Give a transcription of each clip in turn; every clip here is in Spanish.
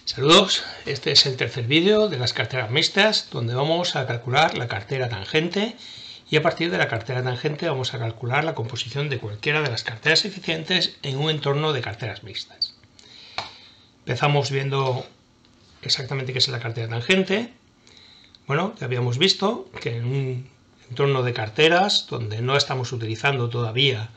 Saludos, este es el tercer vídeo de las carteras mixtas donde vamos a calcular la cartera tangente y a partir de la cartera tangente vamos a calcular la composición de cualquiera de las carteras eficientes en un entorno de carteras mixtas. Empezamos viendo exactamente qué es la cartera tangente. Bueno, ya habíamos visto que en un entorno de carteras donde no estamos utilizando todavía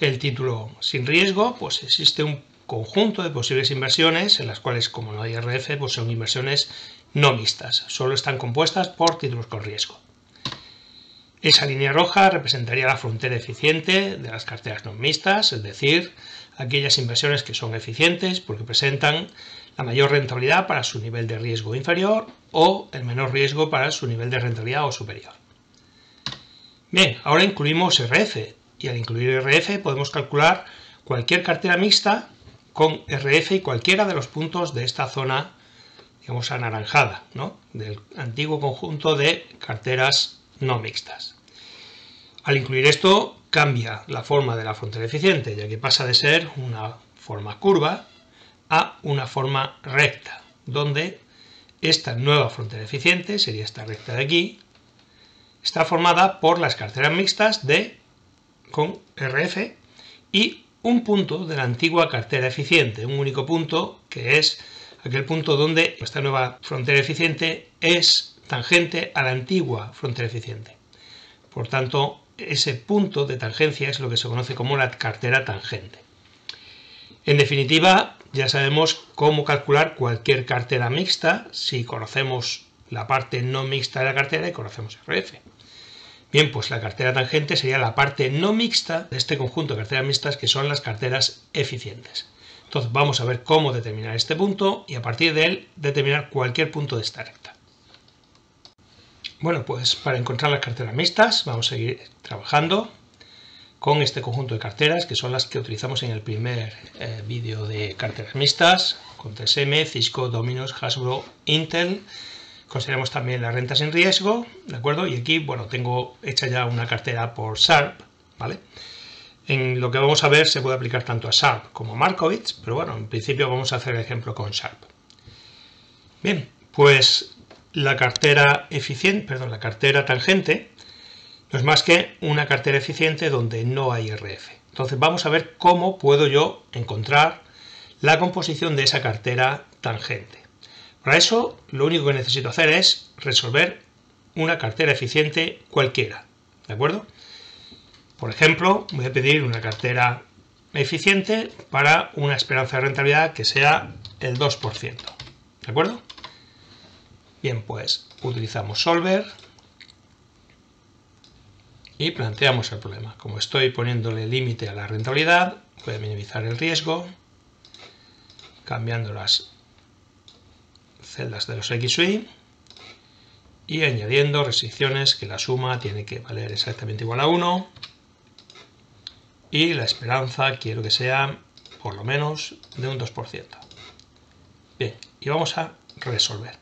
el título sin riesgo, pues existe un conjunto de posibles inversiones en las cuales, como no hay RF, pues son inversiones no mixtas, solo están compuestas por títulos con riesgo. Esa línea roja representaría la frontera eficiente de las carteras no mixtas, es decir, aquellas inversiones que son eficientes porque presentan la mayor rentabilidad para su nivel de riesgo inferior o el menor riesgo para su nivel de rentabilidad o superior. Bien, ahora incluimos RF y al incluir RF podemos calcular cualquier cartera mixta con RF y cualquiera de los puntos de esta zona, digamos, anaranjada, ¿no?, del antiguo conjunto de carteras no mixtas. Al incluir esto, cambia la forma de la frontera eficiente, ya que pasa de ser una forma curva a una forma recta, donde esta nueva frontera eficiente, sería esta recta de aquí, está formada por las carteras mixtas con RF y un punto de la antigua cartera eficiente, un único punto que es aquel punto donde esta nueva frontera eficiente es tangente a la antigua frontera eficiente. Por tanto, ese punto de tangencia es lo que se conoce como la cartera tangente. En definitiva, ya sabemos cómo calcular cualquier cartera mixta si conocemos la parte no mixta de la cartera y conocemos RF. Bien, pues la cartera tangente sería la parte no mixta de este conjunto de carteras mixtas que son las carteras eficientes. Entonces vamos a ver cómo determinar este punto y a partir de él determinar cualquier punto de esta recta. Bueno, pues para encontrar las carteras mixtas vamos a seguir trabajando con este conjunto de carteras que son las que utilizamos en el primer vídeo de carteras mixtas con TSM, Cisco, Domino's, Hasbro, Intel. Consideramos también la renta sin riesgo, ¿de acuerdo? Y aquí, bueno, tengo hecha ya una cartera por Sharpe, ¿vale? En lo que vamos a ver se puede aplicar tanto a Sharpe como a Markowitz, pero bueno, en principio vamos a hacer el ejemplo con Sharpe. Bien, pues la cartera la cartera tangente no es más que una cartera eficiente donde no hay RF. Entonces vamos a ver cómo puedo yo encontrar la composición de esa cartera tangente. Para eso, lo único que necesito hacer es resolver una cartera eficiente cualquiera, ¿de acuerdo? Por ejemplo, voy a pedir una cartera eficiente para una esperanza de rentabilidad que sea el 2%, ¿de acuerdo? Bien, pues utilizamos Solver y planteamos el problema. Como estoy poniéndole límite a la rentabilidad, voy a minimizar el riesgo, cambiando las celdas de los XY y añadiendo restricciones que la suma tiene que valer exactamente igual a 1 y la esperanza quiero que sea por lo menos de un 2%. Bien, y vamos a resolver.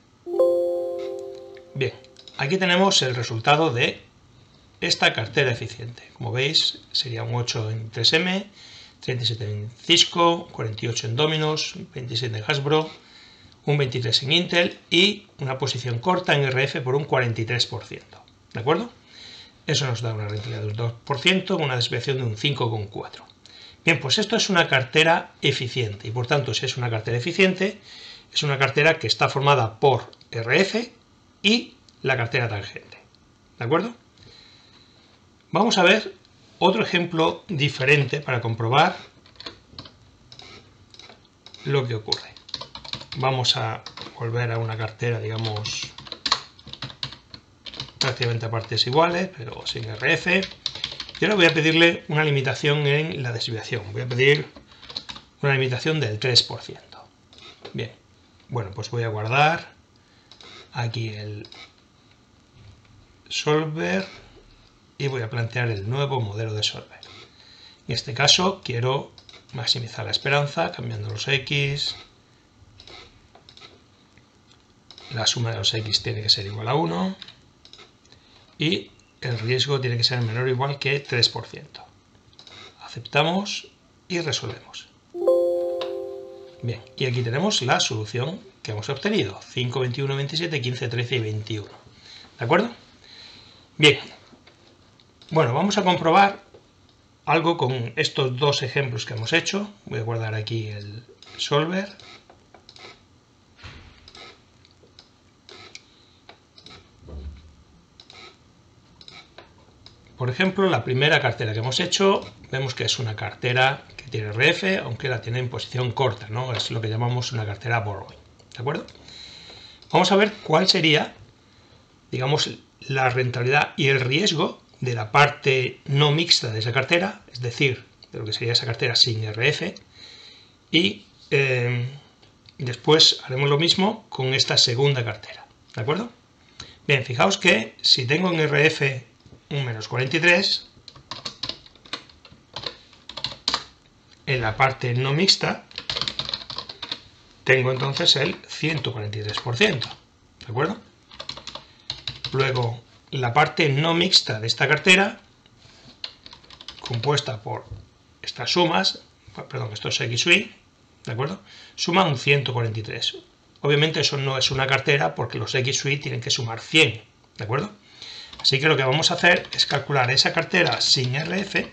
Bien, aquí tenemos el resultado de esta cartera eficiente. Como veis, sería un 8 en 3M, 37 en Cisco, 48 en Domino's, 27 en Hasbro, un 23 en Intel y una posición corta en RF por un 43%. ¿De acuerdo? Eso nos da una rentabilidad del 2% con una desviación de un 5,4. Bien, pues esto es una cartera eficiente y por tanto, si es una cartera eficiente, es una cartera que está formada por RF y la cartera tangente. ¿De acuerdo? Vamos a ver otro ejemplo diferente para comprobar lo que ocurre. Vamos a volver a una cartera, digamos, prácticamente a partes iguales, pero sin RF. Y ahora voy a pedirle una limitación en la desviación. Voy a pedir una limitación del 3%. Bien, bueno, pues voy a guardar aquí el Solver y voy a plantear el nuevo modelo de Solver. En este caso quiero maximizar la esperanza cambiando los X. La suma de los X tiene que ser igual a 1 y el riesgo tiene que ser menor o igual que 3%. Aceptamos y resolvemos. Bien, y aquí tenemos la solución que hemos obtenido, 5, 21, 27, 15, 13 y 21. ¿De acuerdo? Bien, bueno, vamos a comprobar algo con estos dos ejemplos que hemos hecho. Voy a guardar aquí el solver. Por ejemplo, la primera cartera que hemos hecho, vemos que es una cartera que tiene RF, aunque la tiene en posición corta, ¿no? Es lo que llamamos una cartera borrowing, ¿de acuerdo? Vamos a ver cuál sería, digamos, la rentabilidad y el riesgo de la parte no mixta de esa cartera, es decir, de lo que sería esa cartera sin RF, y después haremos lo mismo con esta segunda cartera, ¿de acuerdo? Bien, fijaos que si tengo en RF un menos 43, en la parte no mixta tengo entonces el 143%, ¿de acuerdo? Luego, la parte no mixta de esta cartera, compuesta por estas sumas, perdón, estos X y Y, ¿de acuerdo? Suma un 143. Obviamente eso no es una cartera porque los X y Y tienen que sumar 100, ¿de acuerdo? Así que lo que vamos a hacer es calcular esa cartera sin RF,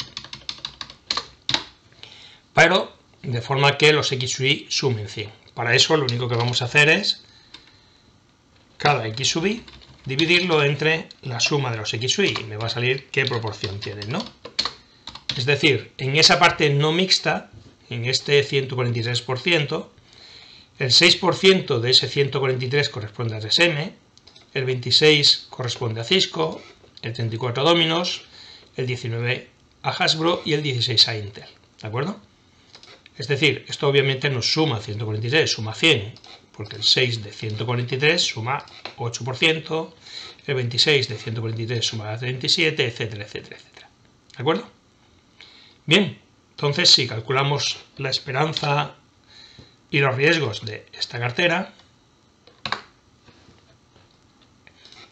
pero de forma que los X y Y sumen 100. Para eso lo único que vamos a hacer es cada X sub Y dividirlo entre la suma de los X y Y. Me va a salir qué proporción tienen, ¿no? Es decir, en esa parte no mixta, en este 143%, el 6% de ese 143 corresponde a RSM, el 26 corresponde a Cisco, el 34 a Domino's, el 19 a Hasbro y el 16 a Intel, ¿de acuerdo? Es decir, esto obviamente no suma 143, suma 100, porque el 6 de 143 suma 8%, el 26 de 143 suma 37, etcétera, etcétera, etcétera. ¿De acuerdo? Bien, entonces si calculamos la esperanza y los riesgos de esta cartera,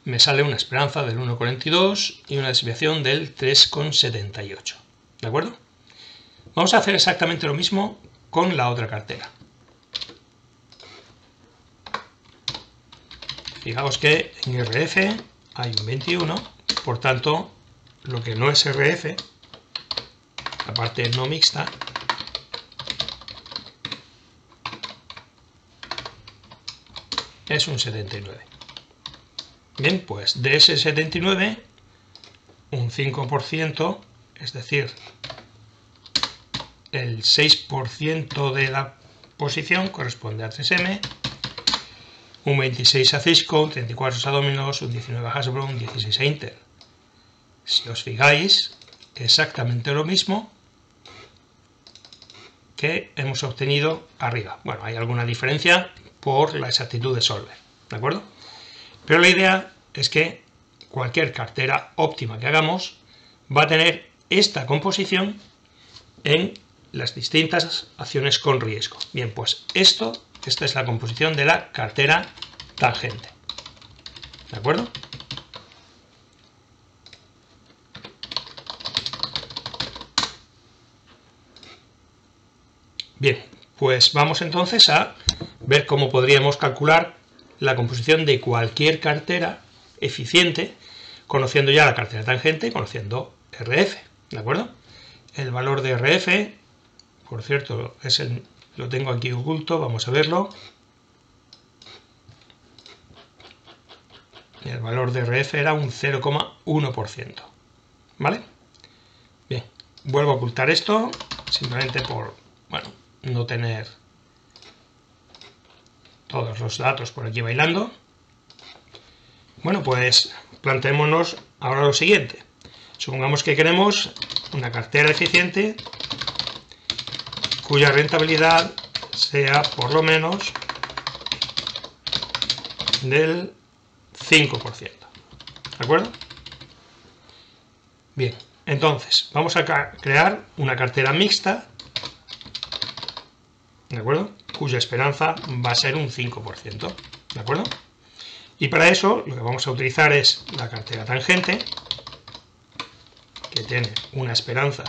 me sale una esperanza del 1,42 y una desviación del 3,78. ¿De acuerdo? Vamos a hacer exactamente lo mismo con la otra cartera. Fijaos que en RF hay un 21, por tanto, lo que no es RF, la parte no mixta, es un 79. Bien, pues de ese 79, un 5%, es decir, el 6% de la posición corresponde a 3M, un 26 a Cisco, un 34 a Domino's, un 19 a Hasbro, un 16 a Intel. Si os fijáis, exactamente lo mismo que hemos obtenido arriba. Bueno, hay alguna diferencia por la exactitud de solver, ¿de acuerdo? Pero la idea es que cualquier cartera óptima que hagamos va a tener esta composición en las distintas acciones con riesgo. Bien, pues esta es la composición de la cartera tangente. ¿De acuerdo? Bien, pues vamos entonces a ver cómo podríamos calcular la composición de cualquier cartera eficiente, conociendo ya la cartera tangente y conociendo RF, ¿de acuerdo? El valor de RF, por cierto, lo tengo aquí oculto, vamos a verlo. El valor de RF era un 0,1%, ¿vale? Bien, vuelvo a ocultar esto, simplemente por, bueno, no tener todos los datos por aquí bailando. Bueno, pues planteémonos ahora lo siguiente. Supongamos que queremos una cartera eficiente cuya rentabilidad sea por lo menos del 5%. ¿De acuerdo? Bien, entonces vamos a crear una cartera mixta, ¿de acuerdo? Cuya esperanza va a ser un 5%, ¿de acuerdo? Y para eso lo que vamos a utilizar es la cartera tangente, que tiene una esperanza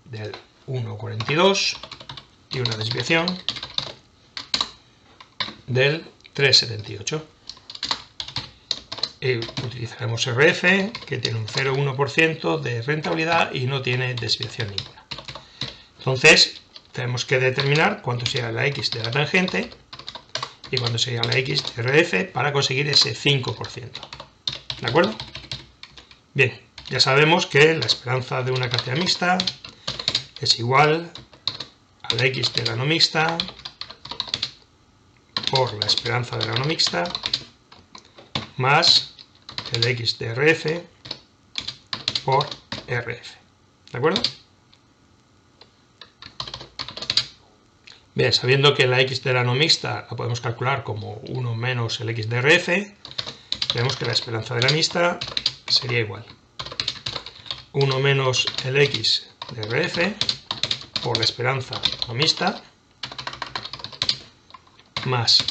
del 1,42, y una desviación del 3,78. Utilizaremos RF, que tiene un 0,1% de rentabilidad y no tiene desviación ninguna. Entonces, tenemos que determinar cuánto sería la X de la tangente y cuánto sería la X de RF para conseguir ese 5%. ¿De acuerdo? Bien, ya sabemos que la esperanza de una cartera mixta es igual a la X de la no mixta por la esperanza de la no mixta más el X de RF por RF. ¿De acuerdo? Bien, sabiendo que la X de la no mixta la podemos calcular como 1 menos el X de RF, vemos que la esperanza de la mixta sería igual 1 menos el X de RF por la esperanza no mixta más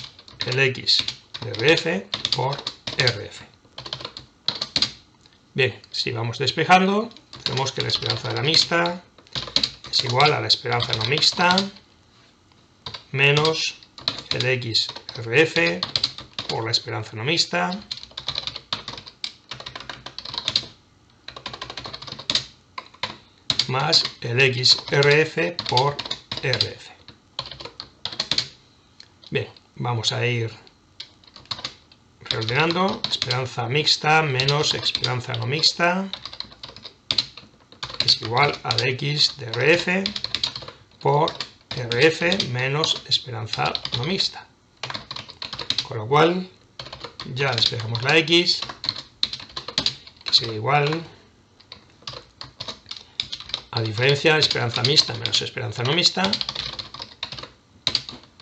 el X de RF por RF. Bien, si vamos despejando, vemos que la esperanza de la mixta es igual a la esperanza no mixta menos el X RF por la esperanza no mixta más el XRF por RF. Bien, vamos a ir reordenando. Esperanza mixta menos esperanza no mixta es igual a la X de RF por RF menos esperanza no mixta. Con lo cual, ya despejamos la X, que sería igual a diferencia de esperanza mixta menos esperanza no mixta,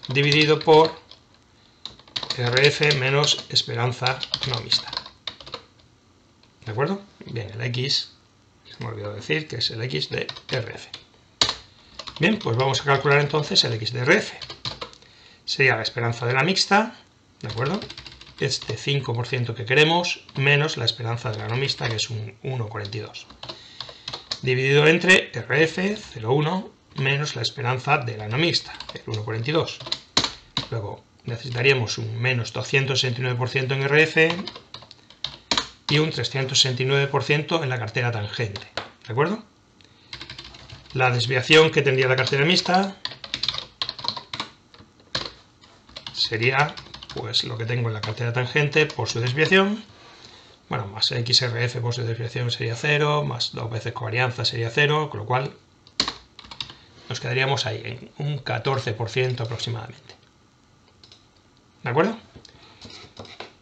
dividido por RF menos esperanza no mixta. ¿De acuerdo? Bien, el X, se me olvidó decir que es el X de RF. Bien, pues vamos a calcular entonces el X de RF. Sería la esperanza de la mixta, ¿de acuerdo? Este 5% que queremos, menos la esperanza de la no mixta, que es un 1,42. Dividido entre RF, 0,1, menos la esperanza de la no mixta, el 1,42. Luego necesitaríamos un menos 269% en RF y un 369% en la cartera tangente. ¿De acuerdo? La desviación que tendría la cartera mixta sería pues lo que tengo en la cartera tangente por su desviación. Bueno, más XRF por su desviación sería 0, más 2 veces covarianza sería 0, con lo cual nos quedaríamos ahí en un 14% aproximadamente. ¿De acuerdo?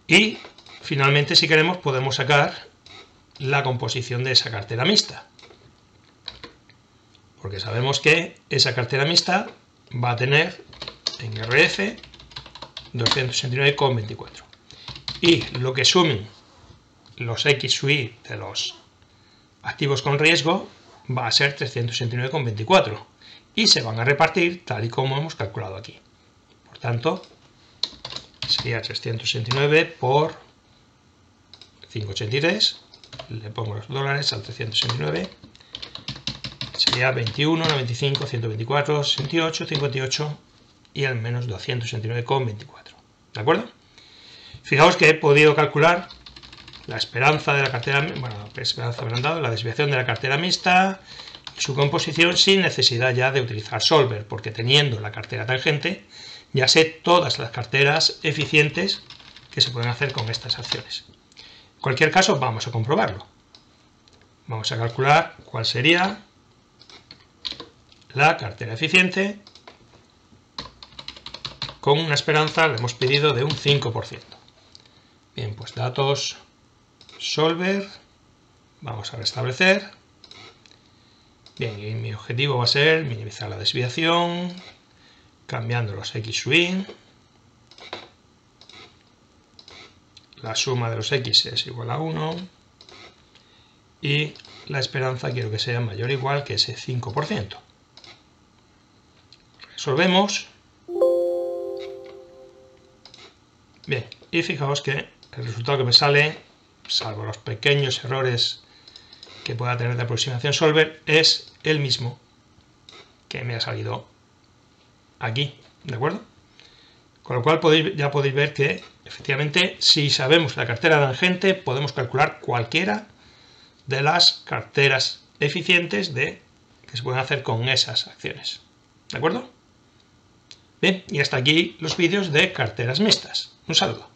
Y finalmente, si queremos, podemos sacar la composición de esa cartera mixta. Porque sabemos que esa cartera mixta va a tener en RF 269,24. Y lo que sumen los X sub I de los activos con riesgo va a ser 369,24 y se van a repartir tal y como hemos calculado aquí. Por tanto, sería 369 por 5,83, le pongo los dólares al 369, sería 21, 95, 124, 68, 58 y al menos 269,24. ¿De acuerdo? Fijaos que he podido calcular la esperanza de la cartera, bueno, la esperanza me han dado, la desviación de la cartera mixta y su composición sin necesidad ya de utilizar Solver, porque teniendo la cartera tangente ya sé todas las carteras eficientes que se pueden hacer con estas acciones. En cualquier caso, vamos a comprobarlo. Vamos a calcular cuál sería la cartera eficiente con una esperanza, le hemos pedido, de un 5%. Bien, pues datos Solver, vamos a restablecer. Bien, y mi objetivo va a ser minimizar la desviación, cambiando los X sub I. La suma de los X es igual a 1 y la esperanza quiero que sea mayor o igual que ese 5%. Resolvemos. Bien, y fijaos que el resultado que me sale, salvo los pequeños errores que pueda tener de aproximación Solver, es el mismo que me ha salido aquí, ¿de acuerdo? Con lo cual ya podéis ver que efectivamente si sabemos la cartera tangente podemos calcular cualquiera de las carteras eficientes que se pueden hacer con esas acciones, ¿de acuerdo? Bien, y hasta aquí los vídeos de carteras mixtas. Un saludo.